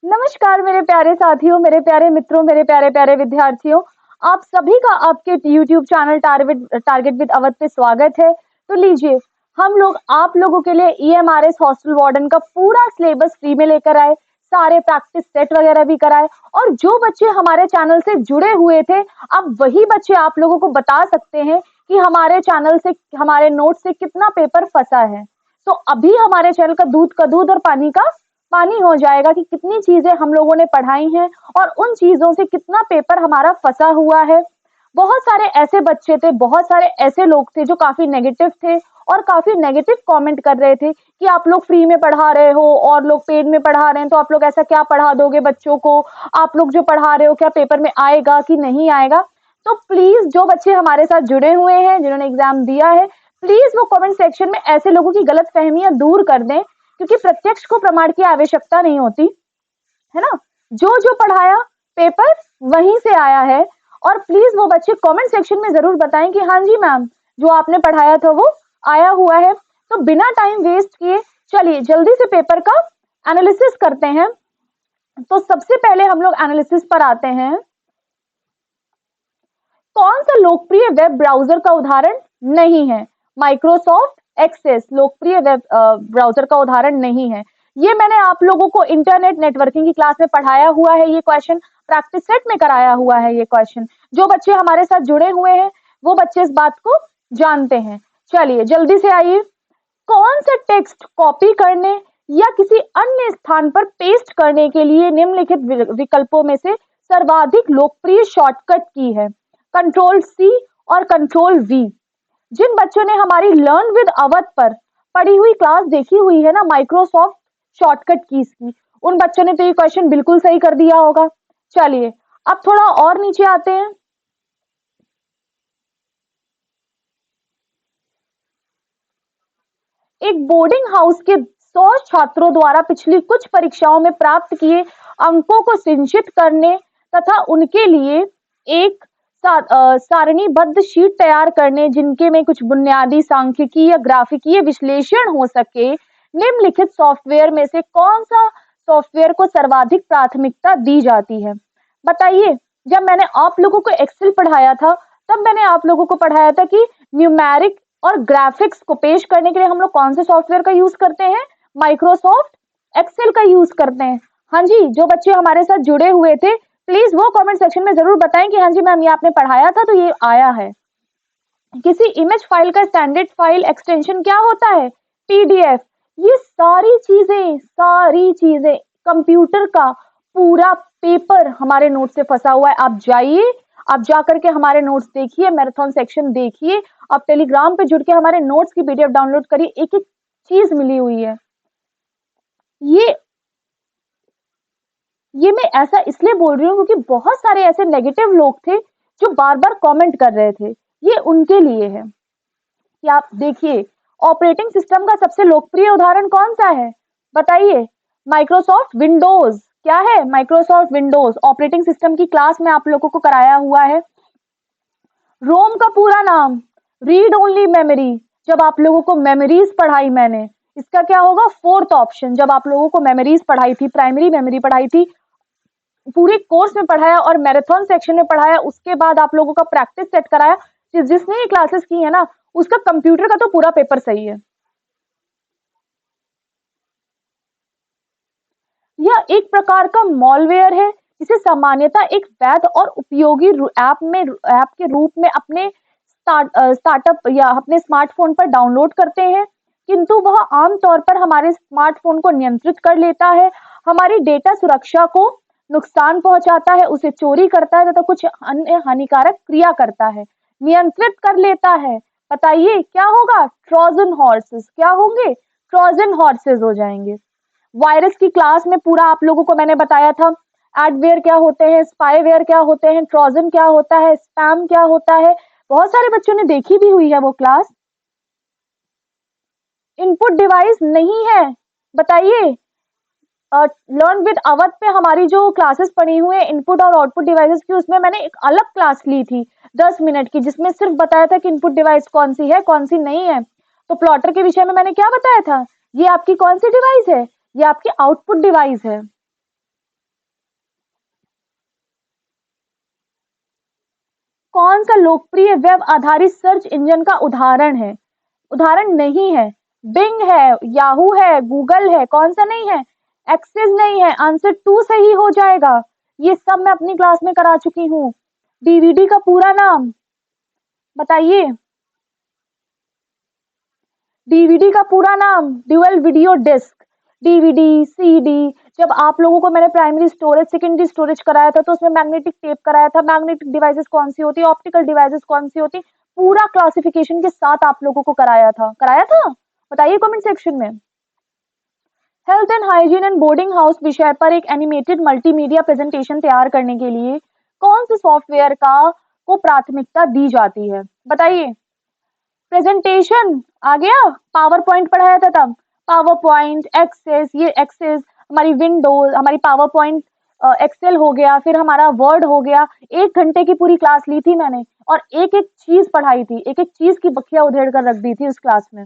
नमस्कार मेरे प्यारे साथियों, मेरे प्यारे मित्रों, मेरे प्यारे प्यारे विद्यार्थियों। आप सभी का आपके YouTube channel target target with Awadh पे स्वागत है। तो लीजिए, हम लोग आप लोगों के लिए EMRS हॉस्टल वार्डन का पूरा सिलेबस फ्री में लेकर आए, सारे प्रैक्टिस सेट वगैरह भी कराए। और जो बच्चे हमारे चैनल से जुड़े हुए थे, अब वही बच्चे आप लोगों को बता सकते हैं कि हमारे चैनल से, हमारे नोट से कितना पेपर फंसा है। तो अभी हमारे चैनल का दूध और पानी का पानी हो जाएगा कि कितनी चीजें हम लोगों ने पढ़ाई हैं और उन चीजों से कितना पेपर हमारा फंसा हुआ है। बहुत सारे ऐसे बच्चे थे, बहुत सारे ऐसे लोग थे जो काफी नेगेटिव थे और काफी नेगेटिव कमेंट कर रहे थे कि आप लोग फ्री में पढ़ा रहे हो और लोग पेड में पढ़ा रहे हैं, तो आप लोग ऐसा क्या पढ़ा दोगे बच्चों को? आप लोग जो पढ़ा रहे हो क्या पेपर में आएगा कि नहीं आएगा? तो प्लीज जो बच्चे हमारे साथ जुड़े हुए हैं, जिन्होंने एग्जाम दिया है, प्लीज वो कमेंट सेक्शन में ऐसे लोगों की गलत फहमियां दूर कर दें, क्योंकि प्रत्यक्ष को प्रमाण की आवश्यकता नहीं होती है ना। जो जो पढ़ाया पेपर वहीं से आया है। और प्लीज वो बच्चे कमेंट सेक्शन में जरूर बताएं कि हाँ जी मैम, जो आपने पढ़ाया था वो आया हुआ है। तो बिना टाइम वेस्ट किए चलिए जल्दी से पेपर का एनालिसिस करते हैं। तो सबसे पहले हम लोग एनालिसिस पर आते हैं। कौन सा लोकप्रिय वेब ब्राउजर का उदाहरण नहीं है? माइक्रोसॉफ्ट एक्सेस लोकप्रिय वेब ब्राउजर का उदाहरण नहीं है। ये मैंने आप लोगों को इंटरनेट नेटवर्किंग की क्लास में पढ़ाया हुआ है। ये क्वेश्चन प्रैक्टिस सेट में कराया हुआ है। ये क्वेश्चन जो बच्चे हमारे साथ जुड़े हुए हैं वो बच्चे इस बात को जानते हैं। चलिए जल्दी से आइए। कौन सा टेक्स्ट कॉपी करने या किसी अन्य स्थान पर पेस्ट करने के लिए निम्नलिखित विकल्पों में से सर्वाधिक लोकप्रिय शॉर्टकट की है? कंट्रोल सी और कंट्रोल वी। जिन बच्चों ने हमारी लर्न विद अवध पर पढ़ी हुई क्लास देखी हुई है ना, माइक्रोसॉफ्ट शॉर्टकट कीज की, उन बच्चों ने तो ये क्वेश्चन बिल्कुल सही कर दिया होगा। चलिए अब थोड़ा और नीचे आते हैं। एक बोर्डिंग हाउस के 100 छात्रों द्वारा पिछली कुछ परीक्षाओं में प्राप्त किए अंकों को संचित करने तथा उनके लिए एक सारणीबद्ध शीट तैयार करने, जिनके में कुछ बुनियादी सांख्यिकीय या ग्राफिकीय विश्लेषण हो सके, निम्नलिखित सॉफ्टवेयर में से कौन सा सॉफ्टवेयर को सर्वाधिक प्राथमिकता दी जाती है? बताइए। जब मैंने आप लोगों को एक्सेल पढ़ाया था, तब मैंने आप लोगों को पढ़ाया था कि न्यूमेरिक और ग्राफिक्स को पेश करने के लिए हम लोग कौन से सॉफ्टवेयर का यूज करते हैं? माइक्रोसॉफ्ट एक्सेल का यूज करते हैं। हाँ जी, जो बच्चे हमारे साथ जुड़े हुए थे प्लीज वो कमेंट सेक्शन में जरूर बताएं कि हाँ जी मैम, ये आपने पढ़ाया था तो ये आया है। किसी इमेज फाइल का स्टैंडर्ड फाइल एक्सटेंशन क्या होता है? PDF। ये सारी चीजें कंप्यूटर का पूरा पेपर हमारे नोट से फंसा हुआ है। आप जाइए, आप जा करके हमारे नोट्स देखिए, मैराथन सेक्शन देखिए, आप टेलीग्राम पे जुड़ के हमारे नोट्स की PDF डाउनलोड करिए। एक एक चीज मिली हुई है। ये ये मैं ऐसा इसलिए बोल रही हूँ क्योंकि बहुत सारे ऐसे नेगेटिव लोग थे जो बार बार कमेंट कर रहे थे। ये उनके लिए है कि आप देखिए, ऑपरेटिंग सिस्टम का सबसे लोकप्रिय उदाहरण कौन सा है? बताइए। Microsoft Windows. क्या है? माइक्रोसॉफ्ट विंडोज ऑपरेटिंग सिस्टम की क्लास में आप लोगों को कराया हुआ है। रोम का पूरा नाम रीड ओनली मेमोरी। जब आप लोगों को मेमोरीज पढ़ाई मैंने, इसका क्या होगा? Fourth option. जब आप लोगों को मेमोरीज पढ़ाई थी, प्राइमरी मेमोरी पढ़ाई थी, पूरे कोर्स में पढ़ाया और मैराथन सेक्शन में पढ़ाया, उसके बाद आप लोगों का प्रैक्टिस सेट कराया। जिसने ये क्लासेस की है ना, उसका कंप्यूटर का तो पूरा पेपर सही है। यह एक प्रकार का मॉलवेयर है जिसे सामान्यतः एक वैध और उपयोगी ऐप के रूप में अपने स्टार्टअप या अपने स्मार्टफोन पर डाउनलोड करते हैं, किंतु वह आमतौर पर हमारे स्मार्टफोन को नियंत्रित कर लेता है, हमारी डेटा सुरक्षा को नुकसान पहुंचाता है, उसे चोरी करता है तथा कुछ अन्य हानिकारक क्रिया करता है, नियंत्रित कर लेता है। बताइए क्या होगा? Trojan horses. क्या होंगे? ट्रोजन हॉर्सेस हो जाएंगे। वायरस की क्लास में पूरा आप लोगों को मैंने बताया था। एडवेयर क्या होते हैं, स्पाईवेयर क्या होते हैं, ट्रोजन क्या होता है, स्पैम क्या होता है। बहुत सारे बच्चों ने देखी भी हुई है वो क्लास। इनपुट डिवाइस नहीं है। बताइए। लर्न विद अवध पे हमारी जो क्लासेस पढ़ी हुई है इनपुट और आउटपुट डिवाइसेस की, उसमें मैंने एक अलग क्लास ली थी 10 मिनट की, जिसमें सिर्फ बताया था कि इनपुट डिवाइस कौन सी है कौन सी नहीं है। तो प्लॉटर के विषय में मैंने क्या बताया था? ये आपकी कौन सी डिवाइस है? ये आपकी आउटपुट डिवाइस है। कौन सा लोकप्रिय वेब आधारित सर्च इंजन का उदाहरण है? उदाहरण नहीं है। बिंग है, याहू है, गूगल है, कौन सा नहीं है? एक्सेस नहीं है। आंसर 2 सही हो जाएगा। ये सब मैं अपनी क्लास में करा चुकी हूँ। डीवीडी का पूरा नाम बताइए। डीवीडी का पूरा नाम dual video disc. DVD, CD, जब आप लोगों को मैंने प्राइमरी स्टोरेज, सेकेंडरी स्टोरेज कराया था तो उसमें मैग्नेटिक टेप कराया था। मैग्नेटिक डिवाइसेस कौन सी होती है, ऑप्टिकल डिवाइसेस कौन सी होती, पूरा क्लासिफिकेशन के साथ आप लोगों को कराया था। बताइए कमेंट सेक्शन में। Health and hygiene and boarding house विषय पर एक एनिमेटेड मल्टीमीडिया प्रेजेंटेशन तैयार करने के लिए कौन से सॉफ्टवेयर का को प्राथमिकता दी जाती है? बताइए। प्रेजेंटेशन आ गया, पावर पॉइंट पढ़ाया था तब। पावर पॉइंट, एक्सेस, ये एक्सेस हमारी विंडोज, हमारी पावर पॉइंट, एक्सेल हो गया, फिर हमारा वर्ड हो गया। 1 घंटे की पूरी क्लास ली थी मैंने और एक एक चीज पढ़ाई थी, एक एक चीज की बखिया उधेड़ कर रख दी थी उस क्लास में।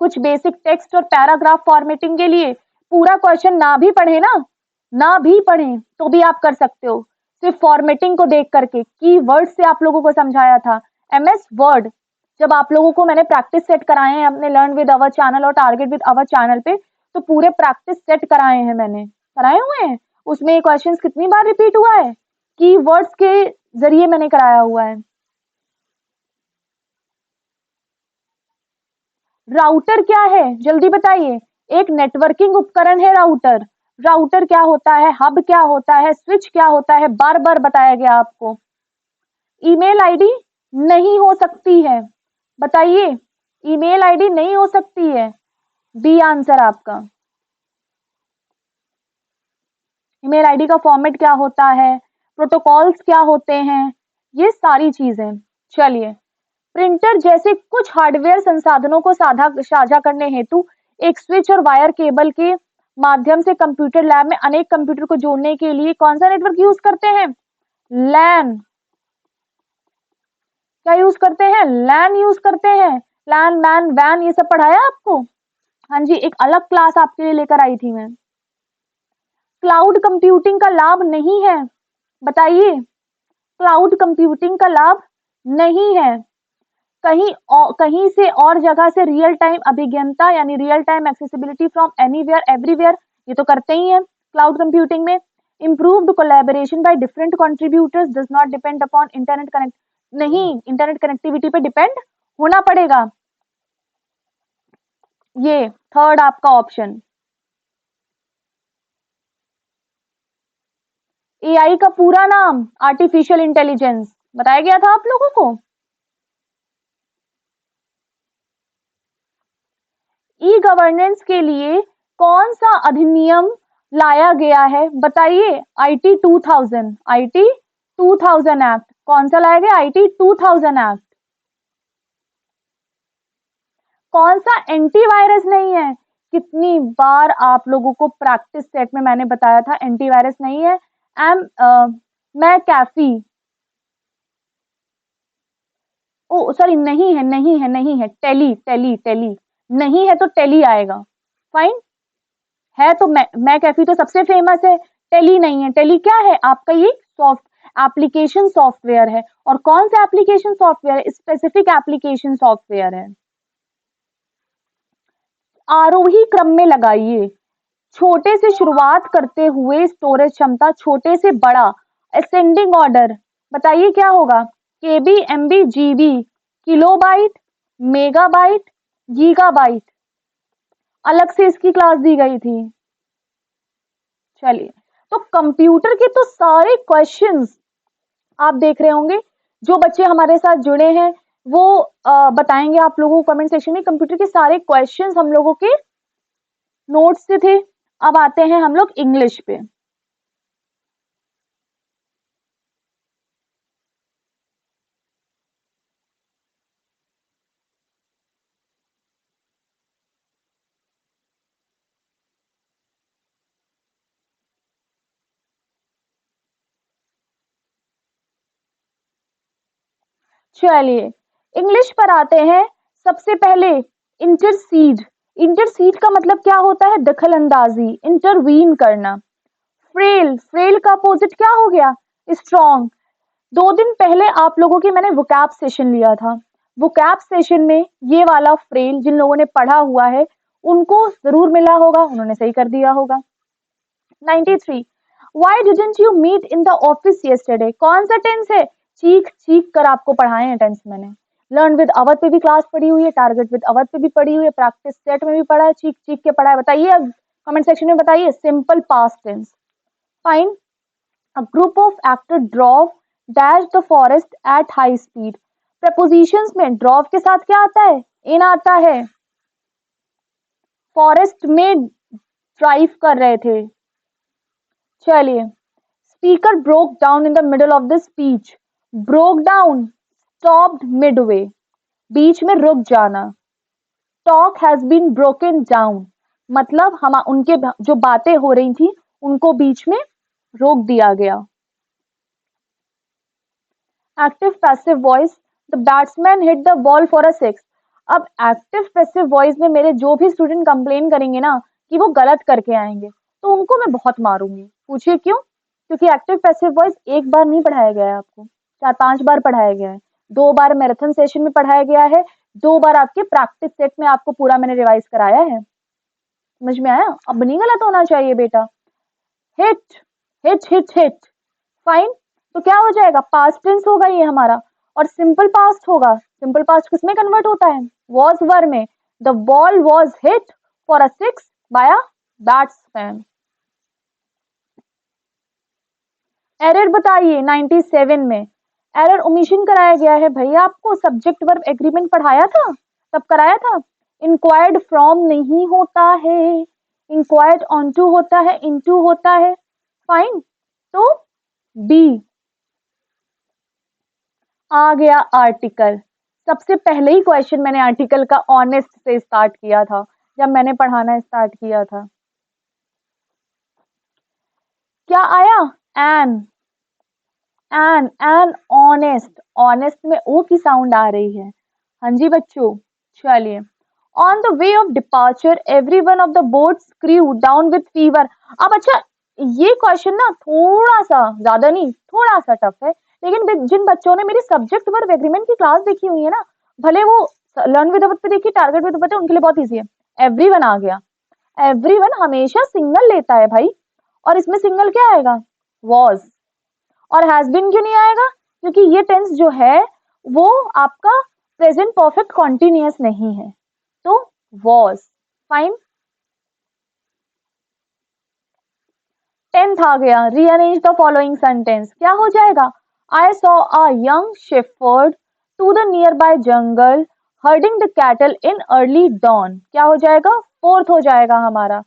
कुछ बेसिक टेक्स्ट और पैराग्राफ फॉर्मेटिंग के लिए पूरा क्वेश्चन ना भी पढ़े तो भी आप कर सकते हो, सिर्फ फॉर्मेटिंग को देख करके। की वर्ड से आप लोगों को समझाया था, एमएस वर्ड। जब आप लोगों को मैंने प्रैक्टिस सेट कराए हैं अपने लर्न विद अवर चैनल और टारगेट विद अवर चैनल पे, तो पूरे प्रैक्टिस सेट कराए हैं मैंने, कराए हुए हैं। उसमें क्वेश्चंस कितनी बार रिपीट हुआ है, की वर्ड्स के जरिए मैंने कराया हुआ है। राउटर क्या है जल्दी बताइए। एक नेटवर्किंग उपकरण है राउटर। राउटर क्या होता है, हब क्या होता है, स्विच क्या होता है, बार बार बताया गया आपको। ईमेल आईडी नहीं हो सकती है, बताइए। ईमेल आईडी नहीं हो सकती है, बी आंसर आपका। ईमेल आईडी का फॉर्मेट क्या होता है, प्रोटोकॉल्स क्या होते हैं, ये सारी चीजें। चलिए, प्रिंटर जैसे कुछ हार्डवेयर संसाधनों को साझा करने हेतु एक स्विच और वायर केबल के माध्यम से कंप्यूटर लैब में अनेक कंप्यूटर को जोड़ने के लिए कौन सा नेटवर्क यूज करते हैं? लैन। क्या यूज करते हैं? लैन यूज करते हैं। लैन, मैन, वैन, ये सब पढ़ाया आपको? हाँ जी, एक अलग क्लास आपके लिए लेकर आई थी मैं। क्लाउड कंप्यूटिंग का लाभ नहीं है, बताइए। क्लाउड कंप्यूटिंग का लाभ नहीं है। कहीं से और जगह से रियल टाइम अभिज्ञता यानी real time accessibility from anywhere everywhere, ये तो करते ही हैं क्लाउड कंप्यूटिंग में। Improved collaboration by different contributors does not depend upon internet connect, नहीं, इंटरनेट कनेक्टिविटी पे डिपेंड होना पड़ेगा। ये थर्ड आपका ऑप्शन। एआई का पूरा नाम आर्टिफिशियल इंटेलिजेंस, बताया गया था आप लोगों को। ई गवर्नेंस के लिए कौन सा अधिनियम लाया गया है, बताइए। IT 2000, IT 2000 act. कौन सा लाया गया? IT 2000 act. कौन सा एंटीवायरस नहीं है? कितनी बार आप लोगों को प्रैक्टिस सेट में मैंने बताया था एंटीवायरस नहीं है। मैं कैफी, ओ सॉरी, नहीं है, टेली टेली टेली, नहीं है तो टेली आएगा। फाइन, है तो मैं कैफी तो सबसे फेमस है। टेली नहीं है। टेली क्या है आपका? ये सॉफ्ट एप्लीकेशन सॉफ्टवेयर है। और कौन सा एप्लीकेशन सॉफ्टवेयर है? स्पेसिफिक एप्लीकेशन सॉफ्टवेयर है। आरोही क्रम में लगाइए। छोटे से शुरुआत करते हुए स्टोरेज क्षमता छोटे से बड़ा, असेंडिंग ऑर्डर, बताइए क्या होगा? KB, MB, GB, kilobyte, megabyte, gigabyte. अलग से इसकी क्लास दी गई थी। चलिए, तो कंप्यूटर के तो सारे क्वेश्चंस आप देख रहे होंगे। जो बच्चे हमारे साथ जुड़े हैं वो बताएंगे आप लोगों को कमेंट सेक्शन में। कंप्यूटर के सारे क्वेश्चंस हम लोगों के नोट्स से थे। अब आते हैं हम लोग इंग्लिश पे। चलिए, इंग्लिश पर आते हैं। सबसे पहले इंटरसीड। इंटरसीड का मतलब क्या होता है? दखल अंदाजी, इंटरवीन करना। फ्रेल, फ्रेल का अपोजिट क्या हो गया? स्ट्रॉन्ग। 2 दिन पहले आप लोगों की मैंने वोकैब सेशन लिया था। वोकैब सेशन में ये वाला फ्रेल जिन लोगों ने पढ़ा हुआ है उनको जरूर मिला होगा, उन्होंने सही कर दिया होगा। 93, why didn't you meet in the office yesterday? कौन सा टेंस है? चीख चीख कर आपको पढ़ाए हैं टेंस मैंने। लर्न विद अवध पे भी क्लास पढ़ी हुई है, टारगेट विद अवध पे भी पढ़ी हुई है, प्रैक्टिस सेट में भी पढ़ा है, चीख चीख के पढ़ा है। बताइए अब कमेंट सेक्शन में बताइए। Simple past tense. Fine. A group of actors drove dash the forest at high speed. Prepositions में drove के साथ क्या आता है? in आता है। फॉरेस्ट में ड्राइव कर रहे थे। चलिए, speaker broke down in the middle of the speech. Broke down, stopped midway, बीच में रुक जाना। Talk has been broken down, मतलब हम उनके जो बातें हो रही थी उनको बीच में रोक दिया गया। Active passive voice, the batsman hit the ball for a 6। अब एक्टिव पैसिव वॉइस में मेरे जो भी स्टूडेंट कंप्लेन करेंगे ना कि वो गलत करके आएंगे तो उनको मैं बहुत मारूंगी। पूछिए क्यों? क्योंकि एक्टिव पैसिव वॉइस एक बार नहीं पढ़ाया गया है आपको, 4-5 बार पढ़ाया गया है। 2 बार मैराथन सेशन में पढ़ाया गया है, 2 बार आपके प्रैक्टिस सेट में आपको पूरा मैंने रिवाइज कराया है। समझ में आया? अब नहीं गलत होना चाहिए बेटा। Hit, hit hit hit. Fine. तो क्या हो जाएगा? पास्ट टेंस होगा ये हमारा, और सिंपल पास्ट होगा। सिंपल पास्ट किसमें कन्वर्ट होता है? वॉज वर में। The ball was hit for a 6 by a batsman. Error बताइए 97 में। एरर ओमिशन कराया गया है भैया। आपको सब्जेक्ट वर्ब एग्रीमेंट पढ़ाया था, तब कराया था। इंक्वायर्ड फ्रॉम नहीं होता है, इंक्वायर्ड ऑन टू होता है, इनटू होता है। फाइन। तो बी आ गया आर्टिकल। सबसे पहले ही क्वेश्चन मैंने आर्टिकल का ऑनेस्ट से स्टार्ट किया था जब मैंने पढ़ाना स्टार्ट किया था। क्या आया? N, an honest. ऑनेस्ट में ओ की साउंड आ रही है। हाँ जी बच्चों, चलिए। On the way of departure every one of the boats crew down with fever. अब अच्छा, ये क्वेश्चन ना थोड़ा सा, ज्यादा नहीं, थोड़ा सा टफ है, लेकिन जिन बच्चों ने मेरी सब्जेक्ट वर्ब एग्रीमेंट की क्लास देखी हुई है ना, भले वो लर्न विद अवध पे देखी, टारगेट विद अवध पे, उनके लिए बहुत ईजी है। एवरीवन आ गया। एवरीवन हमेशा सिंगल लेता है भाई, और इसमें सिंगल क्या आएगा? वॉज। और हैज बीन क्यों नहीं आएगा? क्योंकि ये टेंस जो है वो आपका प्रेजेंट परफेक्ट कॉन्टिन्यूअस नहीं है, तो वॉज। फाइन। 10th आ गया। Rearrange the following sentence. क्या हो जाएगा? I saw a young shepherd to the nearby jungle herding the cattle in early dawn. क्या हो जाएगा? 4th हो जाएगा हमारा।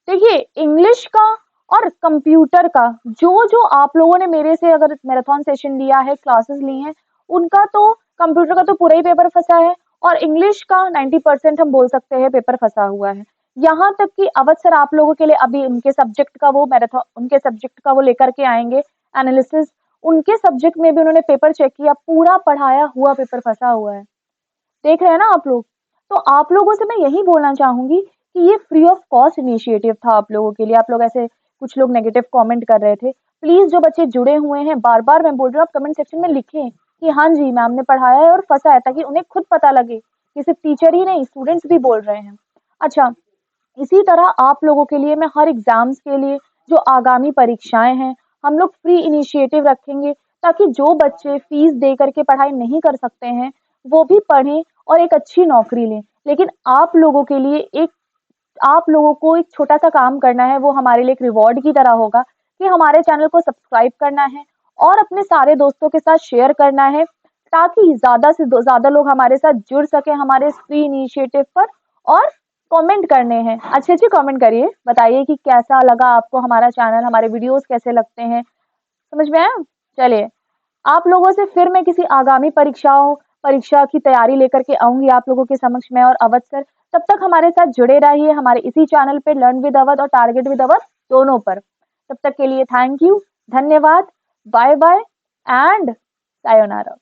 देखिए, इंग्लिश का और कंप्यूटर का जो जो आप लोगों ने मेरे से अगर मैराथन सेशन लिया है, क्लासेस ली हैं, उनका तो कंप्यूटर का तो पूरा ही पेपर फंसा है, और इंग्लिश का 90% हम बोल सकते हैं पेपर फंसा हुआ है। यहाँ तक कि अवध सर आप लोगों के लिए अभी उनके सब्जेक्ट का वो मैराथन, उनके सब्जेक्ट का वो लेकर के आएंगे एनालिसिस। उनके सब्जेक्ट में भी उन्होंने पेपर चेक किया, पूरा पढ़ाया हुआ पेपर फंसा हुआ है। देख रहे हैं ना आप लोग? तो आप लोगों से मैं यही बोलना चाहूंगी कि ये फ्री ऑफ कॉस्ट इनिशिएटिव था आप लोगों के लिए। आप लोग ऐसे कुछ लोग नेगेटिव कमेंट कर रहे थे, प्लीज जो बच्चे जुड़े हुए हैं, बार बार मैं बोल रही हूँ, आप कमेंट सेक्शन में लिखें कि हाँ जी मैम ने पढ़ाया है और फंसा है, ताकि उन्हें खुद पता लगे कि सिर्फ टीचर ही नहीं, स्टूडेंट्स भी बोल रहे हैं। अच्छा, इसी तरह आप लोगों के लिए मैं हर एग्जाम्स के लिए जो आगामी परीक्षाएं हैं, हम लोग फ्री इनिशिएटिव रखेंगे, ताकि जो बच्चे फीस दे करके पढ़ाई नहीं कर सकते हैं वो भी पढ़ें और एक अच्छी नौकरी लें। लेकिन आप लोगों के लिए एक, आप लोगों को एक छोटा सा काम करना है, वो हमारे लिए एक रिवॉर्ड की तरह होगा कि हमारे चैनल को सब्सक्राइब करना है और अपने सारे दोस्तों के साथ शेयर करना है, ताकि ज्यादा से ज्यादा लोग हमारे साथ जुड़ सके हमारे इस फ्री इनिशिएटिव पर। और कमेंट करने हैं, अच्छे अच्छे कमेंट करिए, बताइए कि कैसा लगा आपको हमारा चैनल, हमारे वीडियोस कैसे लगते हैं। समझ में आया? चलिए, आप लोगों से फिर मैं किसी आगामी परीक्षा की तैयारी लेकर के आऊंगी आप लोगों के समक्ष में और अवध सर। तब तक हमारे साथ जुड़े रहिए हमारे इसी चैनल पे, लर्न विद अवध और टारगेट विद अवध दोनों पर। तब तक के लिए थैंक यू, धन्यवाद, बाय बाय एंड सायोनारा।